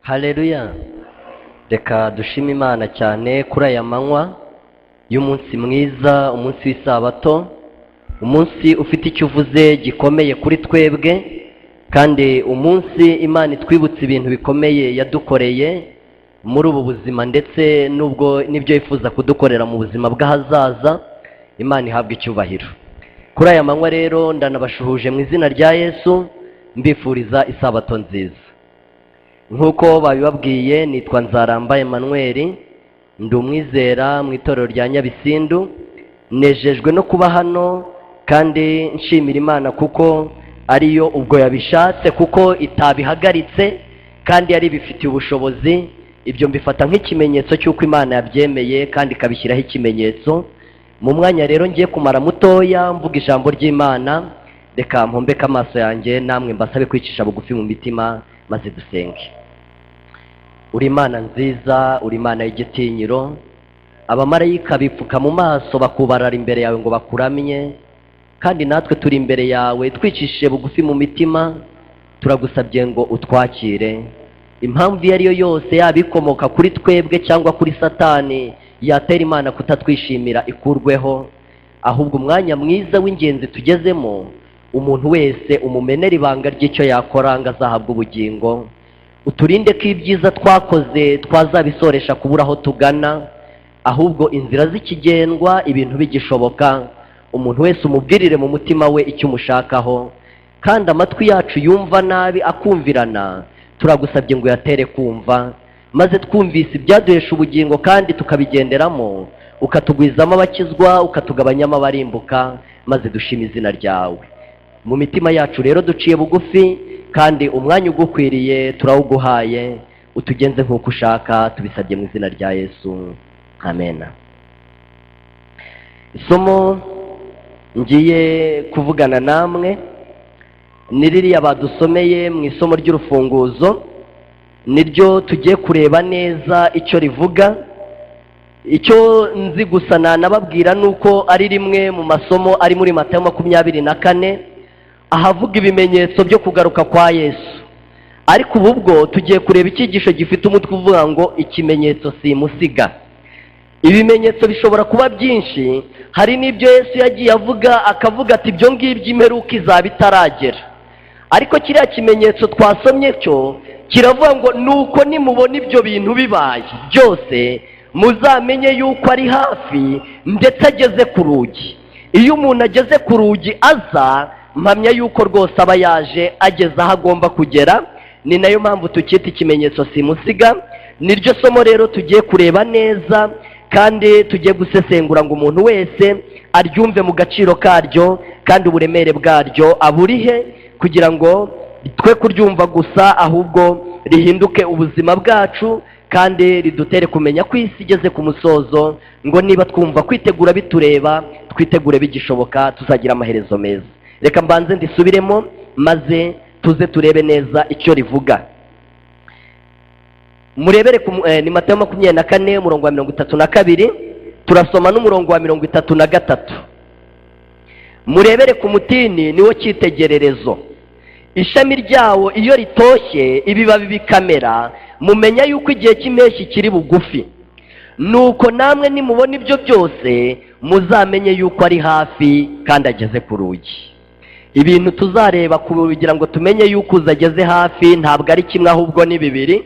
Haleluya. Reka dushime Imana cyane kuri aya manywa y'umunsi mwiza, umunsi w'isabato, umunsi ufite icyo uvuze gikomeye kuri twebwe, kandi umunsi Imana itwibutsa ibintu bikomeye yadukoreye muri ubu buzima ndetse n'ibyo yifuza kudukorera mu buzima bw'ahazaza. Imana ihabwa icyubahiro. Kuri aya manywa rero ndanabashuhuje mu izina rya Yesu, mbifuriza isabato nziza. Nk'uko babibabwiye, nitwa Nzaramba Emmanuel, ndi umwizera mu itorero rya Nyabisindu. Nejejwe no kuba hano kandi nshimira Imana kuko ariyo ubwo yabishatse, kuko itabihagaritse kandi yari bifitiye ubushobozi. Ibyo mbifata nk'ikimenyetso cy'uko Imana yabyemeye kandi ikabishyiraho ikimenyetso. Mu mwanya rero ngiye kumara mutoya mvuga ijambo ry'Imana, reka mpombeke amaso yanjye namwe mbasabe kwicisha bugufi mu mitima maze dusenge. Uri Imana nziza, uri Imana y'igitinyiro, abamarayika bipfuka mu maso bakubarara imbere yawe ngo bakuramye, kandi natwe turi imbere yawe twicishije bugufi mu mitima, turagusabye ngo utwakire. Impamvu iyo ariyo yose, yaba ikomoka kuri twebwe cyangwa kuri Satani, yatera Imana kutatwishimira ikurweho, ahubwo umwanya mwiza w'ingenzi tugezemo, umuntu wese umumenera ibanga ry'icyo yakora ngo azahabwe ubugingo. Uturinde ko ibyiza twakoze twazabisoresha kubura aho tugana, ahubwo inzira zikigendwa ibintu bigishoboka, umuntu wese umubwirire mu mutima we icyo umushakaho, kandi amatwi yacu yumva nabi akumvirana, turagusabye ngo yatere kumva, maze twumvise ibyaduhesha ubugingo kandi tukabigenderamo, ukatugwizamo abakizwa, ukatugabanyamo abarimbuka, maze dushima izina ryawe. Mu mitima yacu rero duciye bugufi, kandi umwanya ugukwiriye turawuguhaye, utugenze nk'uko ushaka, tubisabye mu izina rya Yesu, amen. Isomo ngiye kuvugana namwe ni ririya badusomeye mu isomo ry'urufunguzo, niryo tugiye kureba neza icyo rivuga. Icyo nzi gusa nanababwira nuko ari rimwe mu masomo ari muri Matayo 24, ahavuga ibimenyetso byo kugaruka kwa Yesu. Ariko ubu bwo tugiye kureba icyigisho gifite umutwe uvuga ngo ikimenyetso simusiga. Ibimenyetso bishobora kuba byinshi, hari n'ibyo Yesu yagiye avuga akavuga ati ibyo ngibyo imperuka izaba itaragera. Ariko kiriya kimenyetso twasomye cyo kiravuga ngo nuko nimubona ibyo bintu bibaye byose, muzamenye yuko ari hafi ndetse ageze ku rugi. Iyo umuntu ageze ku rugi aza, mpamya yuko rwose aba yaje ageze aho agomba kugera. Ni nayo mpamvu tukita ikimenyetso simusiga. Niryo somo rero tugiye kureba neza kandi tugiye gusesengura ngo umuntu wese aryumve mu gaciro karyo kandi uburemere bwaryo aburihe, kugira ngo twe kuryumva gusa, ahubwo rihinduke ubuzima bwacu kandi ridutere kumenya ko isi igeze ku musozo, ngo niba twumva kwitegura bitureba, twitegure bigishoboka, tuzagira amaherezo meza. Reka mbanze ndisubiremo maze tuze turebe neza icyo rivuga. Murebere ni Matayo 24 umurongo wa 32, turasoma n'umurongo wa 33. Murebere ku mutini niwo cyitegererezo, ishami ryawo iyo ritoshye ibibabi bikamera, mumenya yuko igihe cy'impeshyi kiri bugufi. Nuko namwe nimubona ibyo byose, muzamenye yuko ari hafi kandi ageze ku rugi. Ibintu tuzareba kugira ngo tumenye yuko uzageze hafi ntabwo ari kimwe, ahubwo ni bibiri.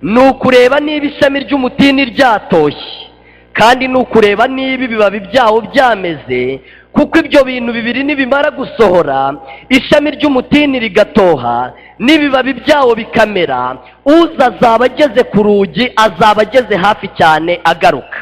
Nukureba niba ishami ry'umutini ryatoshye, kandi nukureba niba ibibabi byawo byameze, kuko ibyo bintu bibiri nibimara gusohora, ishami ry'umutini rigatoha n'ibibabi byawo bikamera, uza azaba ageze ku rugi, azaba ageze hafi cyane agaruka.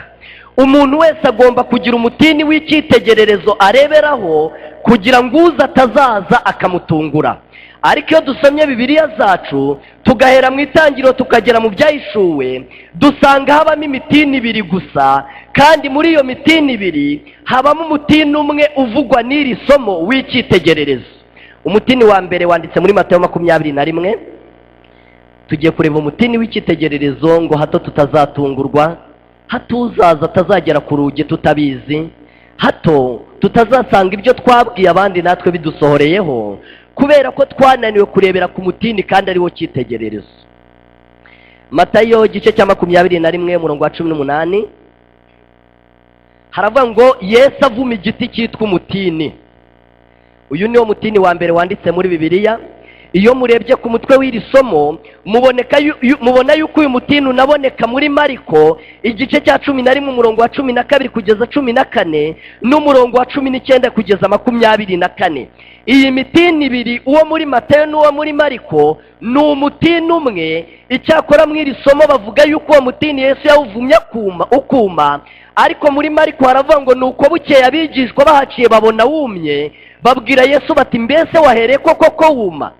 Umuntu wese agomba kugira umutini w'icyitegererezo areberaho, kugira ngo uza atazaza akamutungura. Ariko iyo dusomye Bibiliya zacu tugahera mu itangiriro tukagera mu byahishuwe, dusanga habamo imitini ibiri gusa, kandi muri iyo mitini ibiri habamo umutini umwe uvugwa n'iri somo w'icyitegererezo. Umutini wa mbere wanditse muri Matayo 21. Tugiye kureba umutini w'icyitegererezo ngo hato tutazatungurwa, hato uzaza atazagera ku rugi tutabizi, hato tutazasanga ibyo twabwiye abandi natwe bidusohoreyeho, kubera ko twananiwe kurebera ku mutini kandi ari wo cyitegererezo. Matayo igice cya 21 umurongo wa 18 haravuga ngo Yesu avuma igiti cyitwa umutini. Uyu niwo mutini wa mbere wanditse muri Bibiliya. Iyo murebye ku mutwe w'iri somo mubona yuko uyu mutini unaboneka muri Mariko igice cya 11 umurongo wa 12 kugeza 14 n'umurongo wa 19 kugeza 24. Iyi mitini ibiri, uwo muri Matayo n'uwo muri Mariko, ni umutini umwe. Icyakora muri iri somo bavuga yuko uwo mutini Yesu yawuvumye ukuma, ariko muri Mariko haravuga ngo nuko bukeye abigishwa bahaciye babona wumye, babwira Yesu bati mbese wahereye koko wuma?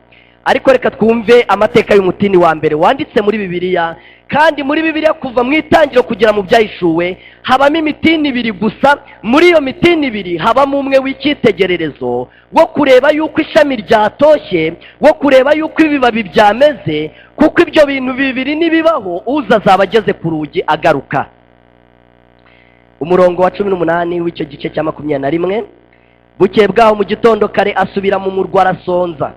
Ariko reka twumve amateka y'umutini wa mbere wanditse muri Bibiliya. Kandi muri Bibiliya kuva mu itangiro kugera mu byahishuwe habamo imitini ibiri gusa. Muri iyo mitini ibiri habamo umwe w'icyitegererezo wo kureba yuko ishami ryatoshye, wo kureba yuko ibibabi byameze, kuko ibyo bintu bibiri nibibaho uza azaba ageze ku rugi agaruka. Umurongo wa 18 w'icyo gice cya 21, bukeye bwaho mu gitondo kare asubira mu murwa arasonza,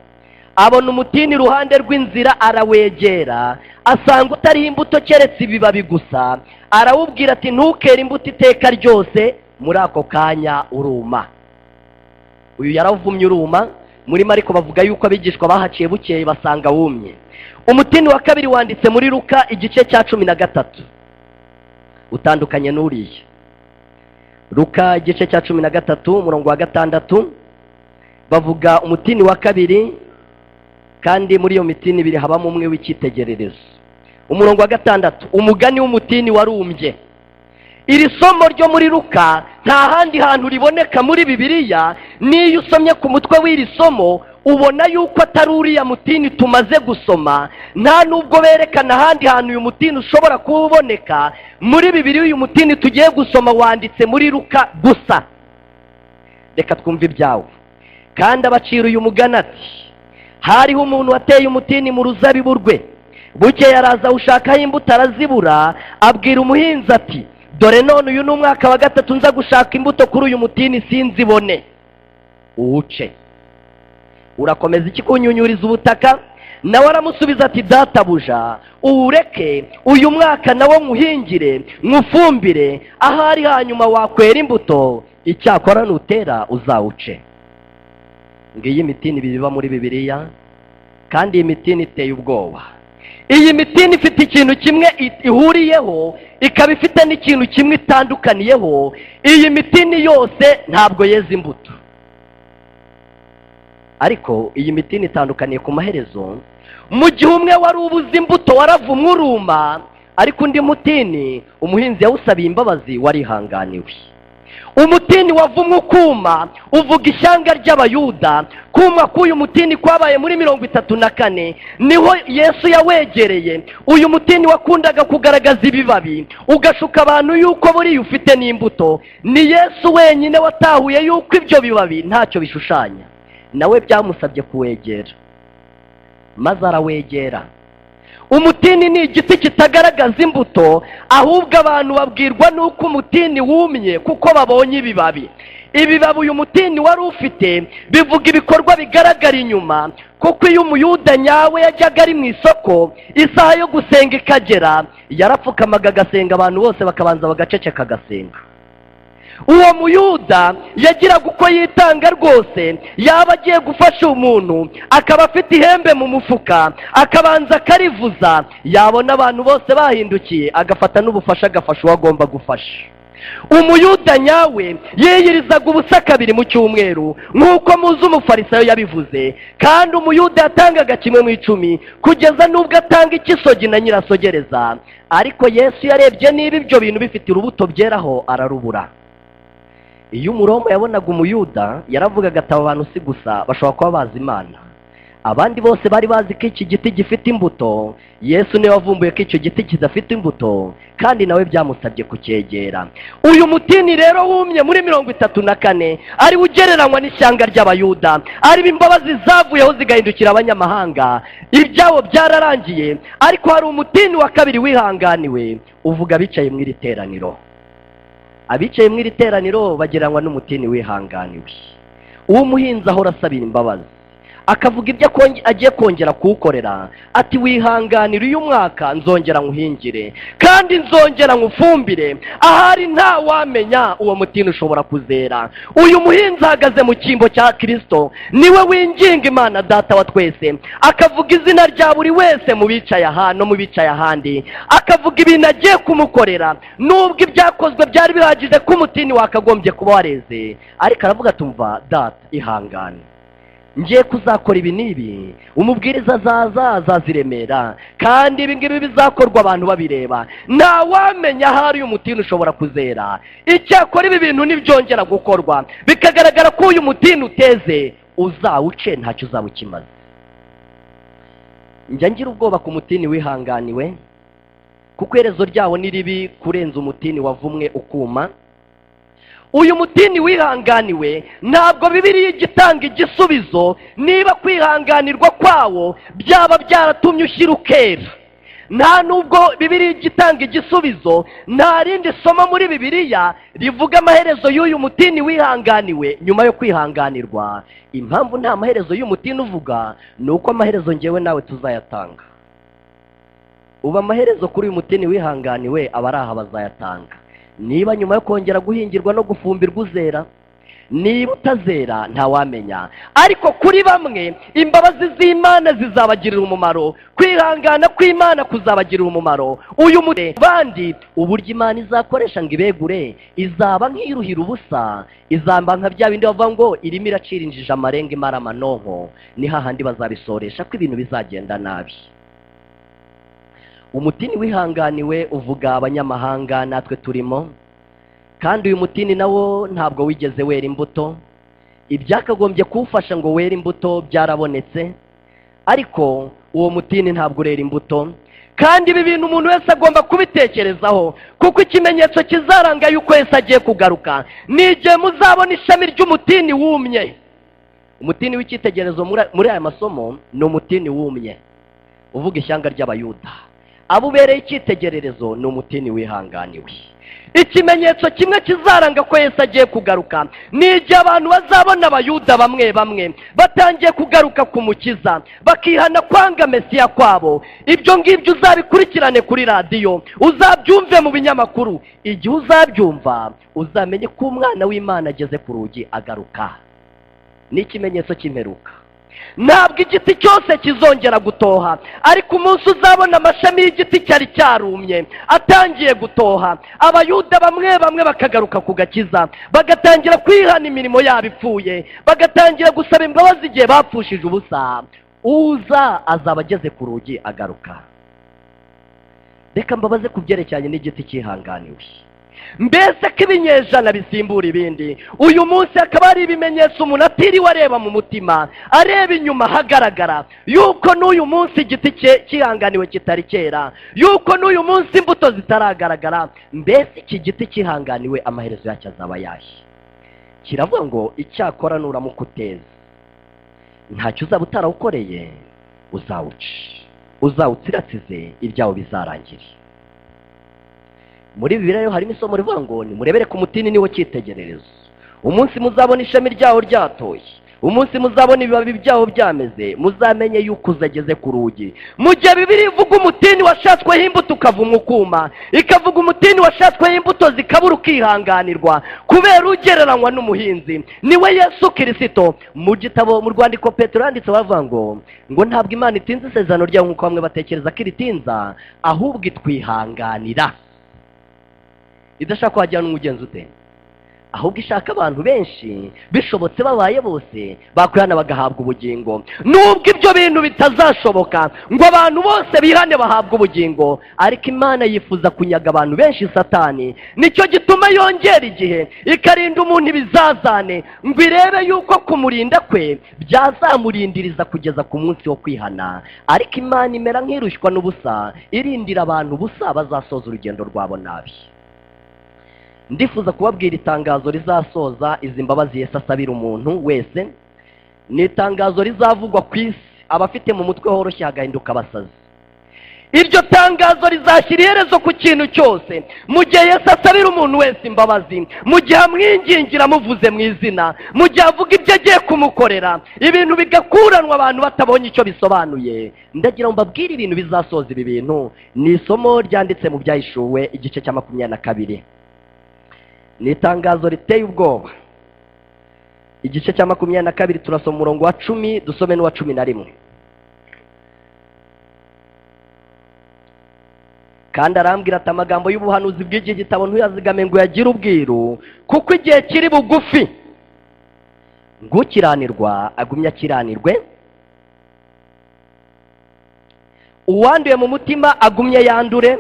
abona umutini iruhande rw'inzira, arawegera asanga utariho imbuto keretse ibibabi gusa. Arawubwira ati ntukere imbuto iteka ryose. Muri ako kanya uruma. Uyu yaravumye uruma. Muri Mariko bavuga yuko abigishwa bahaciye bukeye basanga wumye. Umutini wa kabiri wanditse muri Luka igice cya 13 utandukanye n'uriye. Luka igice cya 13 umurongo wa 6 bavuga umutini wa kabiri, kandi muri iyo mitini ibiri habamo umwe w'icyitegererezo. Umurongo wa 6, umugani w'umutini warumbye. Iri somo ryo muri Luka nta handi hantu riboneka muri Bibiliya. Niyo usomye ku mutwe w'iri somo ubona yuko atari uriya mutini tumaze gusoma. Nta nubwo berekana ahandi hantu uyu mutini ushobora kuboneka muri Bibiliya. Uyu mutini tugiye gusoma wanditse muri Luka gusa. Reka twumve ibyawo. Kandi abacira uyu mugani ati, hariho umuntu wateye umutini mu ruzabibu rwe, bukeye araza ushakaho imbuto arazibura. Abwira umuhinzi ati, dore none uyu ni umwaka wa 3 nza gushaka imbuto kuri uyu mutini sinzibone. Uwuce. Urakomeza iki kunyunyuriza ubutaka? Nawe aramusubiza ati, databuja uwureke uyu mwaka nawo nkuhingire nkufumbire, ahari hanyuma wakwera imbuto, icyakora nutera uzawuce. Ngiyi mitini biba muri Bibiliya, kandi iyi mitini iteye ubwoba. Iyi mitini ifite ikintu kimwe ihuriyeho, ikaba ifite n'ikintu kimwe itandukaniyeho. Iyi mitini yose ntabwo yeza imbuto, ariko iyi mitini itandukaniye ku maherezo. Mu gihe umwe wari ubuze imbuto waravumwe uruma, ariko undi mutini umuhinzi yawusabiye imbabazi warihanganiwe. Umutini wavumwe ukuma uvuga ishyanga ry'Abayuda. Kuma k'uyu mutini kwabaye muri 34 niho Yesu yawegereye. Uyu mutini wakundaga kugaragaza ibibabi ugashuka abantu yuko buri ufite n'imbuto. Ni Yesu wenyine watahuye yuko ibyo bibabi ntacyo bishushanya. Nawe byamusabye kuwegera, maze arawegera. Umutini ni igiti kitagaragaza imbuto, ahubwo abantu babwirwa nuko umutini wumye kuko babonye ibibabi. Ibibabi uyu mutini wari ufite bivuga ibikorwa bigaragara inyuma, kuko iyo umuyuda nyawe yajyaga ari mu isoko isaha yo gusenga ikagera, yarapfukamaga agasenga, abantu bose bakabanza bagaceceka agasenga. Uwo muyuda yagiraga uko yitanga rwose. Yaba agiye gufasha umuntu akaba afite ihembe mu mufuka, akabanza akarivuza, yabona abantu bose bahindukiye agafata n'ubufasha agafasha uwo agomba gufasha. Umuyuda nyawe yiyirizaga ubusa 2 mu cyumweru nk'uko muzi umufarisayo yabivuze, kandi umuyuda yatangaga 1/10 kugeza n'ubwo atanga ikisogi na nyirasogereza. Ariko Yesu yarebye niba ibyo bintu bifite urubuto byeraho ararubura. Iyo umuroma yabonaga umuyuda yaravugaga ati aba bantu si gusa bashobora kuba bazi Imana. Abandi bose bari bazi ko iki giti gifite imbuto. Yesu niwe wavumbuye ko icyo giti kidafite imbuto, kandi nawe byamusabye kucyegera. Uyu mutini rero wumye muri 34 ari ugereranywa n'ishyanga ry'Abayuda, ari imbabazi zavuyeho zigahindukira abanyamahanga. Ibyabo byararangiye, ariko hari umutini wa kabiri wihanganiwe uvuga bicaye mu iri teraniro. Abicaye mu iri teraniro bagereranywa n'umutini wihanganiwe. Uwo muhinzi ahora asabira imbabazi, akavuga ibyo agiye kongera kuwukorera, ati wihanganire uyu mwaka nzongera nkuhingire kandi nzongera nkufumbire, ahari nta wamenya uwo mutini ushobora kuzera. Uyu muhinzi ahagaze mu cyimbo cya Kristo, niwe winginga Imana Data wa twese, akavuga izina rya buri wese mu bicaye aha no mu bicaye ahandi, akavuga ibintu agiye kumukorera nubwo ibyakozwe byari bihagije ko umutini wakagombye kuba wareze, ariko aravuga tumva Data ihangane, ngiye kuzakora ibi n'ibi, umubwiriza azaziremera kandi ibi ngibi bizakorwa abantu babireba, nta wamenya ahari uyu mutini ushobora kuzera. Icyakora ibi bintu nibyongera gukorwa bikagaragara ko uyu mutini uteze, uzawuce ntacyo uzaba ukimaze. Njya ngira ubwoba ku mutini wihanganiwe, kuko iherezo ryawo ni ribi kurenza umutini wavumwe ukuma. Uyu mutini wihanganiwe ntabwo Bibiliya igitanga igisubizo niba kwihanganirwa kwawo byaba byaratumye ushyira ukera. Nta nubwo Bibiliya igitanga igisubizo, nta rindi somo muri Bibiliya rivuga amaherezo y'uyu mutini wihanganiwe nyuma yo kwihanganirwa. Impamvu nta maherezo y'umutini uvuga ni uko amaherezo ngewe nawe tuzayatanga. Uba amaherezo kuri uyu mutini wihanganiwe aba ari aha bazayatanga. Niba nyuma yo kongera guhingirwa no gufumbirwa uzera, niba utazera ntawamenya. Ariko kuri bamwe imbabazi z'Imana zizabagirira umumaro, kwihangana kw'Imana kuzabagirira umumaro. Uyu mutini bandi uburyo Imana izakoresha ngo ibegure izaba nk'iruhira ubusa, izamba nka bya bindi bavuga ngo irimo iracira injiji amarenga imara amanonko, ni hahandi bazabisoresha ko ibintu bizagenda nabi. Umutini wihanganiwe uvuga abanyamahanga natwe turimo, kandi uyu mutini nawo ntabwo wigeze wera imbuto. Ibyakagombye kuwufasha ngo wera imbuto byarabonetse, ariko uwo mutini ntabwo urera imbuto. Kandi ibi bintu umuntu wese agomba kubitekerezaho, kuko ikimenyetso kizaranga yuko Yesu agiye kugaruka ni igihe muzabona ishami ry'umutini wumye. Umutini w'icyitegererezo muri aya masomo ni umutini wumye uvuga ishyanga ry'Abayuda. Abo ubereye icyitegererezo ni umutini wihanganiwe. Ikimenyetso kimwe kizaranga ko Yesu agiye kugaruka ni igihe abantu bazabona Abayuda bamwe bamwe batangiye kugaruka ku Mukiza, bakihana kwanga Mesiya kwabo. Ibyo ngibyo uzabikurikirane kuri radiyo, uzabyumve mu binyamakuru. Igihe uzabyumva uzamenye ko umwana w'Imana ageze ku rugi agaruka. Ni ikimenyetso cy'imperuka. Ntabwo igiti cyose kizongera gutoha, ariko umunsi uzabona amashami y'igiti cyari cyarumye atangiye gutoha, Abayuda bamwe bamwe bakagaruka ku gakiza, bagatangira kwihana imirimo yabo ipfuye, bagatangira gusaba imbabazi igihe bapfushije ubusa. Uza azaba ageze ku rugi agaruka. Reka mbabaze ku byerekeranye n'igiti cyihanganiwe. Mbese ko ibinyejana bisimbura ibindi, uyu munsi akaba ari ibimenyetso umuntu atiriwe areba mu mutima, areba inyuma hagaragara yuko n'uyu munsi igiti cyihanganiwe kitari cyera, yuko n'uyu munsi imbuto zitaragaragara. Mbese iki giti cyihanganiwe amaherezo yacyo azaba yahe? Kiravuga ngo icyakora nuramuka uteza, ntacyo uzaba utarawukoreye uzawutsiratsize ibyawo bizarangire. Muri Bibiliya harimo isomo rivuga ngo nimurebere ku mutini niwo cyitegererezo. Umunsi muzabona ishami ryawo ryatoye, umunsi muzabona ibibabi byawo byameze, muzamenye yuko uzageze ku rugi. Mu gihe Bibiliya ivuga umutini washatsweho imbuto ukavumwa ukuma, ikavuga umutini washatsweho imbuto zikabura ukihanganirwa kubera ugereranywa n'umuhinzi niwe Yesu Kristo. Mu gitabo mu rwandiko Petero yanditse bavuga ngo ntabwo Imana itinze isezerano ryayo nk'uko bamwe batekereza ko iritinza, ahubwo itwihanganira. Idashaka wajyana umugenzi ute, ahubwo ishaka abantu benshi bishobotse babaye bose bakwihana bagahabwa ubugingo. Nubwo ibyo bintu bitazashoboka ngo abantu bose bihane bahabwa ubugingo, ariko Imana yifuza kunyaga abantu benshi Satani. Nicyo gituma yongera igihe ikarinda umuntu ibizazane, ngo irebe yuko kumurinda kwe byazamurindiriza kugeza ku munsi wo kwihana. Ariko Imana imera nk'irushywa n'ubusa, irindira abantu ubusa bazasoza urugendo rwabo nabi. Ndifuza kubabwira itangazo rizasoza izi mbabazi Yesu asabira umuntu wese. Ni itangazo rizavugwa ku isi abafite mu mutwe horoshye hagahinduka abasazi. iryo tangazo rizashyira iherezo ku kintu cyose mu gihe Yesu asabira umuntu wese imbabazi, mu gihe amwingingira amuvuze mu izina, mu gihe avuga ibyo agiye kumukorera, ibintu bigakuranwa abantu batabonye icyo bisobanuye. Ndagira ngo mbabwire ibintu bizasoza ibi bintu. Ni isomo ryanditse mu Byahishuwe igice cya 22. Ni itangazo riteye ubwoba. Igice cya 22 turasoma umurongo wa 10 dusome n'uwa 11. Kandi arambwira ati amagambo y'ubuhanuzi bw'iki gitabo ntuyazigame ngo yagire ubwiru, kuko igihe kiri bugufi. Ngukiranirwa agumya akiranirwe, uwanduye mu mutima agumye yandure,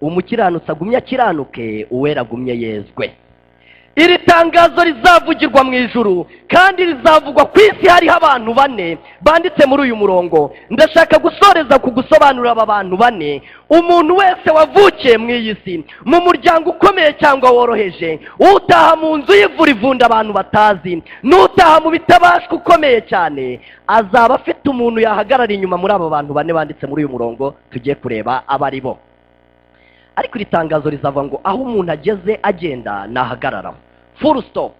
umukiranutsi agumye akiranuke, uwera agumye yezwe. Iri tangazo rizavugirwa mu ijuru kandi rizavugwa ku isi. Hariho abantu 4 banditse muri uyu murongo. Ndashaka gusoreza ku gusobanurira aba bantu 4. Umuntu wese wavukiye mu iyi si, mu muryango ukomeye cyangwa woroheje, utaha mu nzu y'ivura ivunda abantu batazi, n'utaha mu bitabashwa ukomeye cyane, azaba afite umuntu yahagarara inyuma muri aba bantu 4 banditse muri uyu murongo tugiye kureba abari bo. Ariko iri tangazo rizavuga ngo aho umuntu ageze agenda nahagarara, full stop.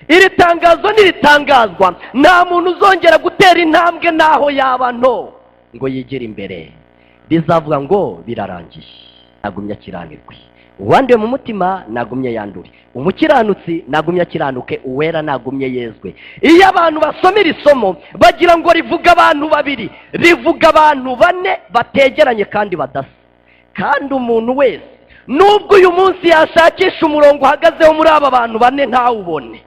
Iri tangazo niritangazwa nta muntu uzongera gutera intambwe naho yaba nto ngo yigire imbere. Rizavuga ngo birarangiye, nagumye akiranirwe, uwanduye mu mutima nagumye yandure, umukiranutsi nagumye akiranuke, uwera nagumye yezwe. Iyo abantu basoma iri somo bagira ngo rivuga abantu 2, rivuga abantu 4 bategeranye kandi badasa. Kandi umuntu wese nubwo uyu munsi yashakisha umurongo uhagazeho muri aba bantu 4 ntawubone,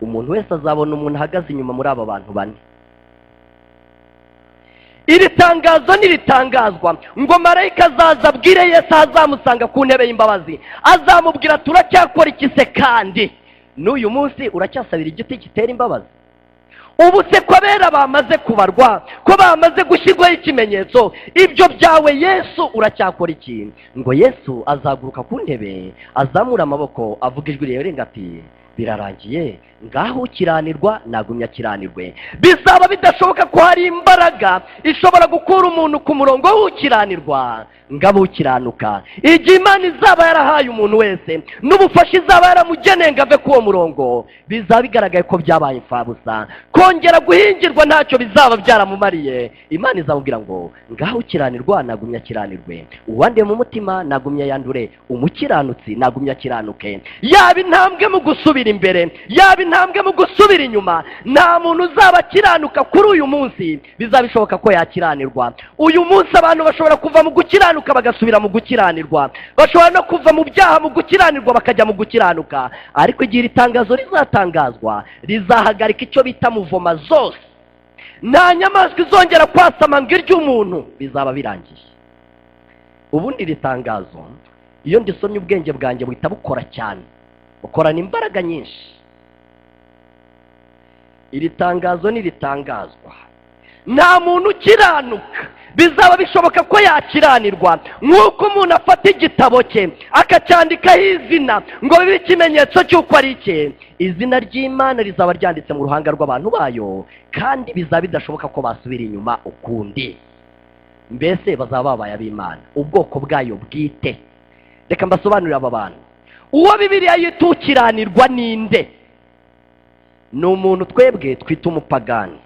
umuntu wese azabona umuntu ahagaze inyuma muri aba bantu 4. Iri tangazo niritangazwa ngo marayika azaza abwire Yesu azamusanga ku ntebe y'imbabazi, azamubwira turacyakora iki se? Kandi n'uyu munsi uracyasabira igiti kitera imbabazi? Ubu se ko abera bamaze kubarwa, ko bamaze gushyirwaho ikimenyetso, ibyo byawe Yesu uracyakora iki? Ngo Yesu azaguruka ku ntebe, azamura amaboko, avuga ijwi rirenga ati birarangiye, ngaho ukiranirwa nagumye akiranirwe. Bizaba bidashoboka ko hari imbaraga ishobora gukura umuntu ku murongo w'ukiranirwa ngabo ukiranuka. Igihe Imana izaba yarahaye umuntu wese n'ubufasha izaba yaramugeneye ngo ave kuwo murongo, bizaba bigaragaye ko byabaye imfabusa, kongera guhingirwa ntacyo bizaba byaramumariye. Imana izamubwira ngo ngaho ukiranirwa nagumye akiranirwe, uwanduye mu mutima nagumye yandure, umukiranutsi nagumye akiranuke. Yaba intambwe mu gusubira imbere, yaba intambwe mu gusubira inyuma, nta muntu uzaba akiranuka kuri uyu munsi bizaba bishoboka ko yakiranirwa. Uyu munsi abantu bashobora kuva mu gukiranuka bagasubira mu gukiranirwa, bashobora no kuva mu byaha mu gukiranirwa bakajya mu gukiranuka. Ariko igihe iri tangazo rizatangazwa, rizahagarika icyo bita muvoma zose. Nta nyamaswa izongera kwasama ngo irye umuntu, bizaba birangiye. Ubundi iri tangazo iyo ndisomye ubwenge bwanjye buhita bukora cyane, bukorana imbaraga nyinshi. Iri tangazo niritangazwa nta muntu ukiranuka bizaba bishoboka ko yakiranirwa, nk'uko umuntu afata igitabo cye akacyandikaho izina ngo bibe ikimenyetso cy'uko ari icye. Izina ry'Imana rizaba ryanditse mu ruhanga rw'abantu bayo, kandi bizaba bidashoboka ko basubira inyuma ukundi. Mbese bazaba babaye ab'Imana, ubwoko bwayo bwite. Reka mbasobanurire aba bantu. Uwo Bibiliya yita ukiranirwa ninde? Ni umuntu twebwe twita umupagani.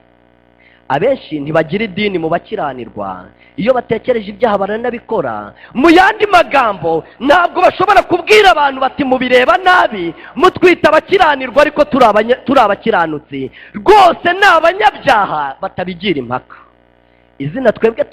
Abenshi ntibagira idini mu bakiranirwa, iyo batekereje ibyaha baranabikora. Mu yandi magambo, ntabwo bashobora kubwira abantu bati mubireba nabi mutwita abakiranirwa ariko turi abakiranutsi. Rwose ni abanyabyaha batabigira impaka. Izina twebwe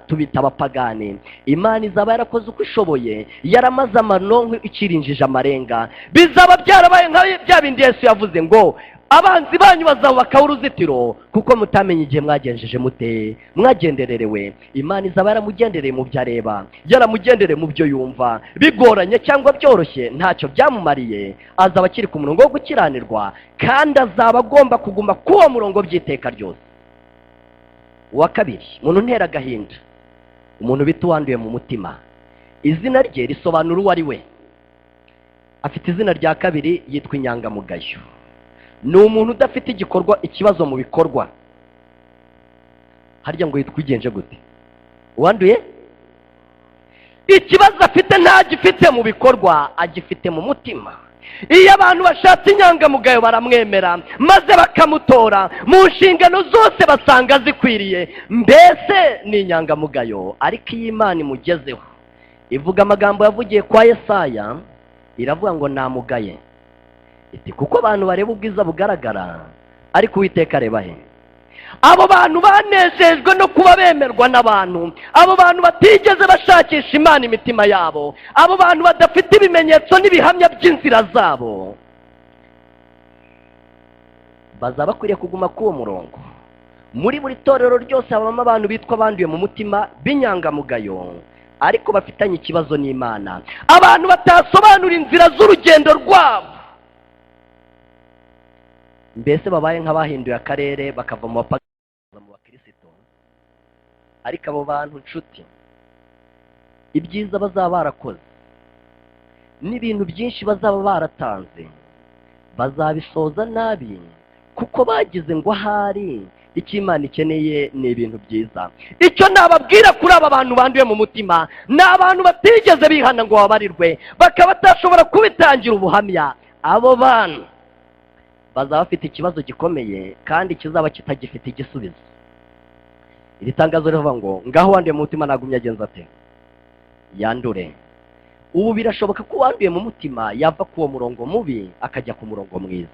tubita abapagani. Imana izaba yarakoze uko ishoboye, yaramaze amanonko ikirinjije amarenga. Bizaba byarabaye nka bya bindi Yesu yavuze ngo abanzi banyu bazabubakaho uruzitiro kuko mutamenye igihe mwagenjeje mute, mwagendererewe. Imana izaba yaramugendereye mu byo areba, yaramugendereye mu byo yumva. Bigoranye cyangwa byoroshye ntacyo byamumariye, azaba akiri ku murongo wo gukiranirwa, kandi azaba agomba kuguma k'uwo murongo by'iteka ryose. Uwa kabiri, umuntu ntera agahinda, umuntu bita uwanduye mu mutima. Izina rye risobanura uwo ari we. Afite izina rya kabiri, yitwa inyangamugayo. Ni umuntu udafite ikibazo mu bikorwa. Harya ngo yitwa ugenje gute? uwanduye ikibazo afite ntagifite mu bikorwa, agifite mu mutima. Iyo abantu bashatse inyangamugayo baramwemera maze bakamutora mu nshingano zose basanga zikwiriye, mbese ni inyangamugayo. ariko iyo Imana imugezeho ivuga amagambo yavugiye kwa Yesaya, iravuga ngo namugaye iti kuko abantu bareba ubwiza bugaragara ariko Uwiteka areba he? Abo bantu banejejwe no kuba bemerwa n'abantu, abo bantu batigeze bashakisha Imana imitima yabo, abo bantu badafite ibimenyetso n'ibihamya by'inzira zabo, bazaba bakwiriye kuguma k'uwo murongo. Muri buri torero ryose habamo abantu bitwa banduye mu mutima b'inyangamugayo ariko bafitanye ikibazo n'Imana, abantu batasobanura inzira z'urugendo rwabo, mbese babaye nk'abahinduye akarere bakava mu bapagani mu bakristo. ariko abo bantu nshuti, ibyiza bazaba barakoze n'ibintu byinshi bazaba baratanze bazabisoza nabi, kuko bagize ngo ahari icyo Imana ikeneye ni ibintu byiza. Icyo nababwira kuri aba bantu banduye mu mutima, ni abantu batigeze bihana ngo babarirwe, bakaba batashobora kubitangira ubuhamya. Abo bantu bazaba bafite ikibazo gikomeye kandi kizaba kitagifite igisubizo. Iri tangazo rivuga ngo ngaho wanduye mu mutima nagumye agenza ate? Yandure. Ubu birashoboka ko wanduye mu mutima yava ku uwo murongo mubi akajya ku murongo mwiza.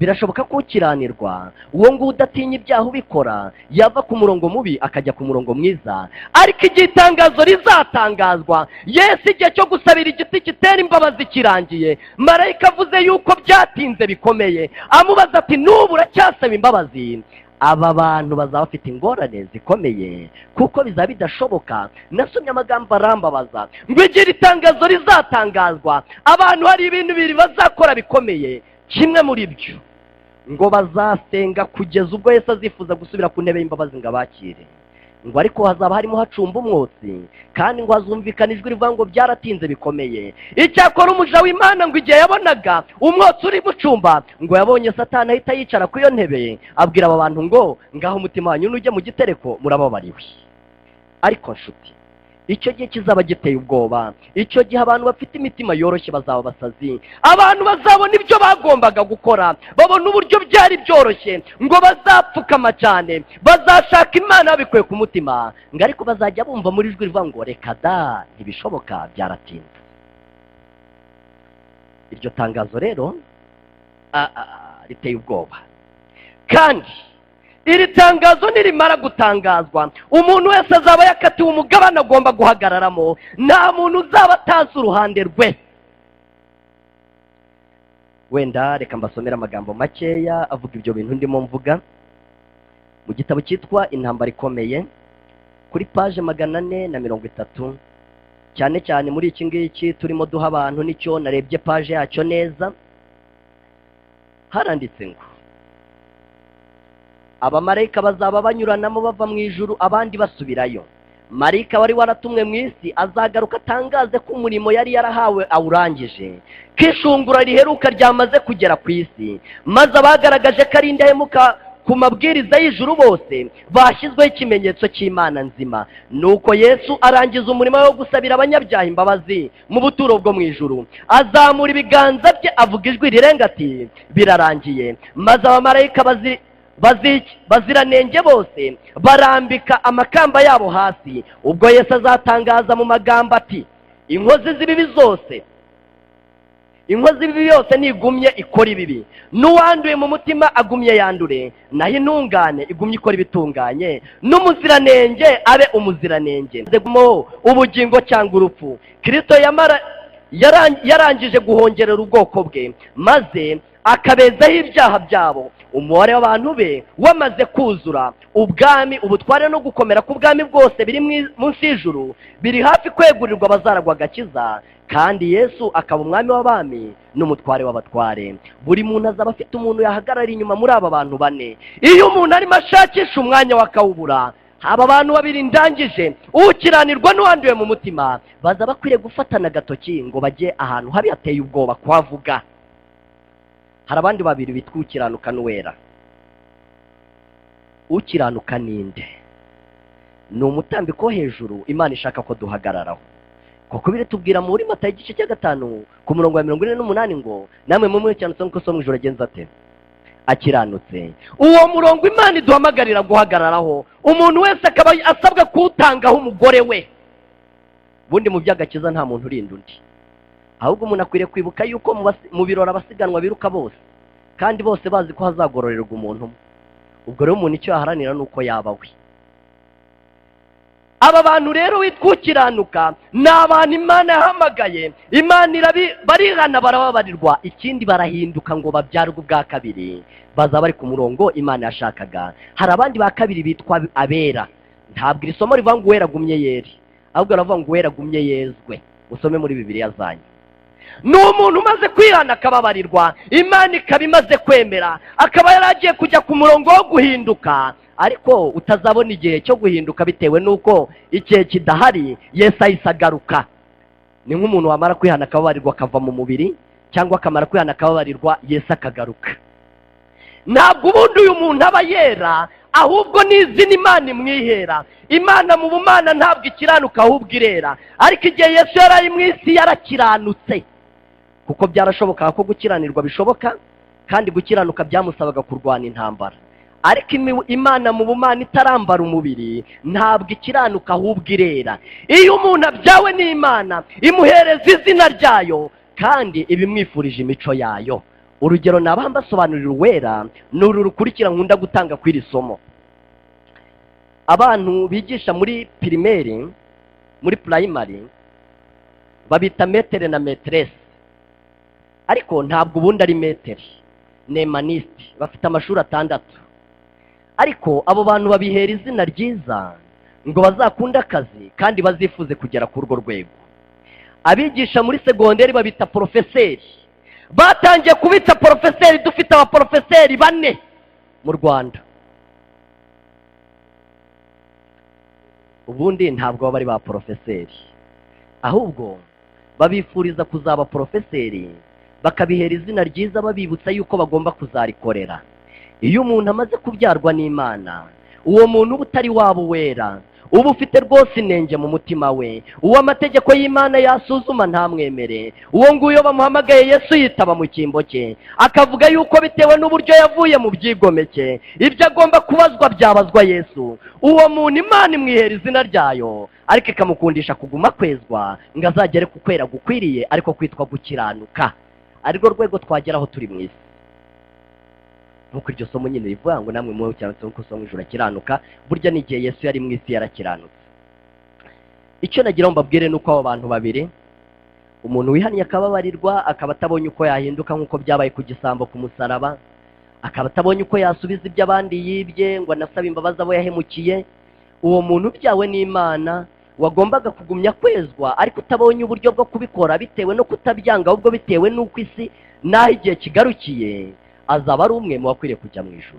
Birashoboka ko ukiranirwa uwo ngo udatinya ibyaha ubikora yava ku murongo mubi akajya ku murongo mwiza. Ariko igihe itangazo rizatangazwa, Yesu igihe cyo gusabira igiti kitera imbabazi kirangiye, marayika avuze yuko byatinze bikomeye, amubaza ati n'ubu uracyasaba imbabazi? Aba bantu bazaba bafite ingorane zikomeye kuko bizaba bidashoboka. Nasomye amagambo arambabaza ngo igihe itangazo rizatangazwa, abantu hari ibintu bibiri bazakora bikomeye. Kimwe muri byo ngo bazasenga kugeza ubwo Yesu azifuza gusubira ku ntebe y'imbabazi ngo abakire. Ngo ariko hazaba harimo hacumba umwotsi, kandi ngo hazumvikana ijwi rivuga ngo byaratinze bikomeye. Icyakora umuja w'Imana ngo igihe yabonaga umwotsi uri mucumba, ngo yabonye Satani ahita yicara ku iyo ntebe, abwira aba bantu ngo ngaho umutima wanyu nujye mu gitereko murababariwe. Ariko nshuti, icyo gihe kizaba giteye ubwoba. Icyo gihe abantu bafite imitima yoroshye bazaba basazi. Abantu bazabona ibyo bagombaga gukora, babona uburyo byari byoroshye, ngo bazapfukama cyane, bazashaka Imana babikuye ku mutima. Ngo ariko bazajya bumva muri ijwi rivuga ngo reka da, ntibishoboka, byaratinze. Iryo tangazo rero riteye ubwoba. Kandi iri tangazo nirimara gutangazwa, umuntu wese azaba yakatiwe umugabane agomba guhagararamo, nta muntu uzaba atazi uruhande rwe. Wenda reka mbasomera amagambo makeya avuga ibyo bintu ndimo mvuga mu gitabo cyitwa Intambara Ikomeye, kuri paje 430. cyane cyane muri iki ngiki turimo duha abantu, nicyo narebye paje yacyo neza, haranditse ngo abamarayika bazaba banyuranamo bava mu ijuru abandi basubirayo. Marayika wari waratumwe mu isi azagaruka atangaze ko umurimo yari yarahawe awurangije, ko ishungura riheruka ryamaze kugera ku isi, maze abagaragaje ko ari indahemuka ku mabwiriza y'ijuru bose bashyizweho ikimenyetso cy'Imana nzima. Nuko Yesu arangiza umurimo wo gusabira abanyabyaha imbabazi mu buturo bwo mu ijuru, azamura ibiganza bye avuga ijwi rirenga ati birarangiye, maze abamarayika baziranenge bose barambika amakamba yabo hasi. Ubwo Yesu azatangaza mu magambo ati inkozi z'ibibi yose nigumye ikora ibibi, n'uwanduye mu mutima agumye yandure, naho intungane igumye ikora ibitunganye, n'umuziranenge abe umuziranenge. Ubugingo cyangwa urupfu, Kristo yarangije guhongerera ubwoko bwe, maze akabezaho ibyaha byabo. Umubare w'abantu be wamaze kuzura, ubwami, ubutware no gukomera k'ubwami bwose biri munsi y'ijuru biri hafi kwegurirwa abazaragwa agakiza, kandi Yesu akaba umwami w'abami n'umutware w'abatware. Buri muntu azaba afite umuntu yahagarara inyuma muri aba bantu bane. Iyo umuntu arimo ashakisha umwanya wakawubura, aba bantu babiri ndangije, ukiranirwa n'uwanduye mu mutima, baza bakwiriye gufatana agatoki ngo bajye ahantu habi hateye ubwoba kwavuga. Hari abandi babiri bitwa ukiranuka n'uwera. Ukiranuka ninde? ni umutambiko wo hejuru Imana ishaka ko duhagararaho. Kuko biratubwira muri Matayo igice cya 5 ku murongo wa 48 ngo namwe mumwe cyane ko so mu ijuru agenza ate akiranutse. Uwo murongo Imana iduhamagarira guhagararaho, umuntu wese akaba asabwa kutangaho umugore we. Bundi mu by'agakiza nta muntu urinda undi, ahubwo umuntu akwiriye kwibuka yuko mu birora abasiganwa biruka bose, kandi bose bazi ko hazagororerwa umuntu umwe. Ubwo rero umuntu icyo yaharanira nuko yaba we. Aba bantu rero witwukiranuka ni abantu Imana yahamagaye, Imana barihana barababarirwa, ikindi barahinduka ngo babyarwe ubwa kabiri, baza bari ku murongo Imana yashakaga. Hari abandi ba kabiri bitwa abera. Ntabwo iri somo rivuga ngo uwera gumye yeri, ahubwo ravuga ngo uwera gumye yezwe. Usome muri Bibiliya zanyu. Ni umuntu umaze kwihana akababarirwa, Imana ikaba imaze kwemera, akaba yaragiye kujya ku murongo wo guhinduka. Ariko utazabona igihe cyo guhinduka bitewe nuko igihe kidahari Yesu ayisagaruka. Ni nk'umuntu wamara kwihana akababarirwa akava mu mubiri, cyangwa akamara kwihana akababarirwa Yesu akagaruka. Ntabwo ubundi uyu muntu aba yera, ahubwo n'izina Imana imwihera. Imana mu bumana ntabwo ikiranuka ahubwo irera, ariko igihe Yesu yari mu isi yarakiranutse. Kuko byarashoboka ko gukiranirwa bishoboka, kandi gukiranuka byamusabaga kurwana intambara. Ariko Imana mu bumana itarambara umubiri ntabwo ikiranuka ahubwo irera. Iyo umuntu abyawe n'Imana imuhereza izina ryayo kandi ibimwifurije imico yayo. Urugero nabaha mbasobanurira uwera ni uru rukurikira nkunda gutanga kw'iri somo. Abantu bigisha muri primaire, muri primary, babita metere na metresse, ariko ntabwo ubundi ari metere, ni emaniste, bafite amashuri 6. Ariko abo bantu babihera izina ryiza ngo bazakunde akazi kandi bazifuze kugera ku urwo rwego. Abigisha muri segonderi babita profeseri. Batangiye kubita profeseri, dufite abaprofeseri 4 mu Rwanda. Ubundi ntabwo bari ba profeseri, ahubwo babifuriza kuzaba profeseri, bakabihera izina ryiza babibutsa yuko bagomba kuzarikorera. Iyo umuntu amaze kubyarwa n'Imana, uwo muntu utari wabo wera, uba ufite rwose inenge mu mutima we, uwo amategeko y'Imana yasuzuma ntamwemere. Uwo nguyo bamuhamagaye Yesu yitaba mu cyimbo cye, akavuga yuko bitewe n'uburyo yavuye mu byigomeke, ibyo agomba kubazwa byabazwa Yesu. Uwo muntu Imana imwihera izina ryayo, ariko ikamukundisha kuguma kwezwa ngo azagere ku kwera gukwiriye, ariko kwitwa gukiranuka. Arirwo rwego twageraho turi mu isi. Nkuko iryo somo nyine rivuga ngo namwe mwe cyane ko so mu ijuru akiranuka, burya n'igihe Yesu yari mu isi yarakiranutse. Icyo nagira ngo mbabwire nuko abo bantu babiri, umuntu wihannye akababarirwa, akaba atabonye uko yahinduka nkuko byabaye ku gisambo ku musaraba, akaba atabonye uko yasubiza ibyo abandi yibye ngo anasaba imbabazi abo yahemukiye. Uwo muntu byawe n'Imana wagombaga kugumya kwezwa, ariko utabonye uburyo bwo kubikora bitewe no kutabyanga, ahubwo bitewe n'uko isi naho igihe kigarukiye, azaba ari umwe mu bakwiriye kujya mu ijuru.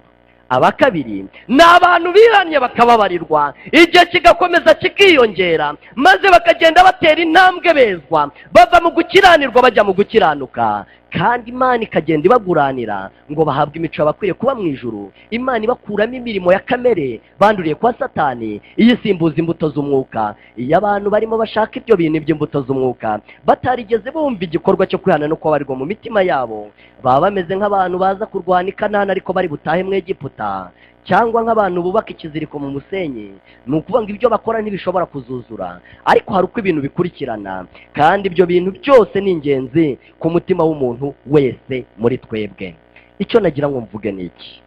Aba kabiri ni abantu bihannye bakababarirwa, igihe kigakomeza kikiyongera, maze bakagenda batera intambwe bezwa, bava mu gukiranirwa bajya mu gukiranuka, kandi Imana ikagenda ibaguranira ngo bahabwe imico bakwiriye kuba mu ijuru. Imana ibakuramo imirimo ya kamere banduriye kwa Satani, iyisimbuza imbuto z'umwuka. Iyo abantu barimo bashaka ibyo bintu by'imbuto z'umwuka, batarigeze bumva igikorwa cyo kwihana no kubabarirwa mu mitima yabo, baba bameze nk'abantu baza kurwana i Kanani ariko bari butahe mu Egiputa, cyangwa nk'abantu bubaka ikiziriko mu musenyi. Ni ukuvuga ngo ibyo bakora ntibishobora kuzuzura, ariko hari uko ibintu bikurikirana, kandi ibyo bintu byose ni ingenzi ku mutima w'umuntu wese muri twebwe. Icyo nagira ngo mvuge ni iki: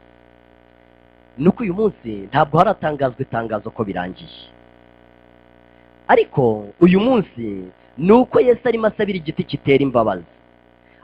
nuko uyu munsi ntabwo haratangazwa itangazo ko birangiye, ariko uyu munsi nuko Yesu arimo asabira igiti kitera imbabazi,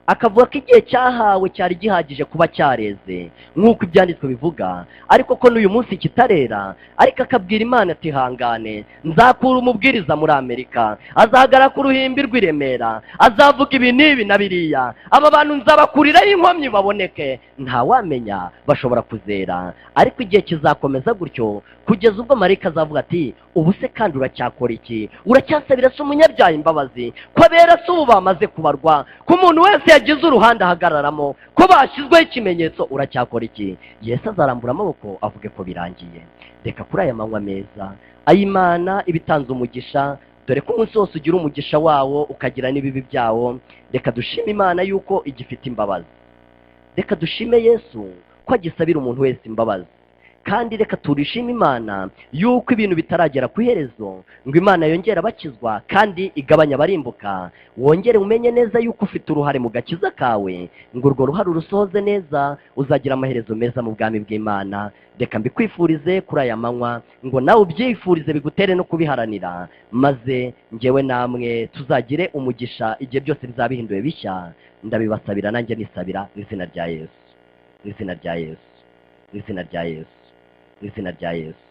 akavuga ko igihe cyahawe cyari gihagije kuba cyareze nk'uko ibyanditswe bivuga, ariko ko n'uyu munsi kitarera. Ariko akabwira Imana ati hangane, nzakura umubwiriza muri Amerika, azahagarara ku ruhimbi rw'i Remera, azavuga ibi n'ibi na biriya, aba bantu nzabakuriraho inkomyi baboneke. Ntawamenya, bashobora kuzera, ariko igihe kizakomeza gutyo kugeza ubwo marayika azavuga ati ubu se kandi uracyakora iki? Uracyasabira se umunyabyaha imbabazi? Ko abera se ubu bamaze kubarwa, ko umuntu wese yagize uruhande ahagararamo, ko bashyizweho ikimenyetso, uracyakora iki? Yesu azarambura amaboko avuge ko birangiye. Reka kuri aya manywa meza ayimana ibitanze umugisha, dore ko umunsi wose ugira umugisha wawo ukagira n'ibibi byawo. Reka dushime Imana yuko igifite imbabazi. Reka dushime Yesu ko agisabira umuntu wese imbabazi. Kandi reka turishime Imana yuko ibintu bitaragera ku iherezo ngo Imana yongere abakizwa kandi igabanya abarimbuka. Wongere umenye neza yuko ufite uruhare mu gakiza kawe, ngo urwo ruhare urusohoze neza, uzagira amaherezo meza mu bwami bw'Imana. Reka mbikwifurize kuri aya manywa, ngo nawe ubyifurize bigutere no kubiharanira, maze njyewe namwe tuzagire umugisha igihe byose bizaba bihinduye bishya. Ndabibasabira nanjye nisabira mu izina rya Yesu, mu izina rya Yesu, mu izina rya Yesu, mu izina rya Yesu.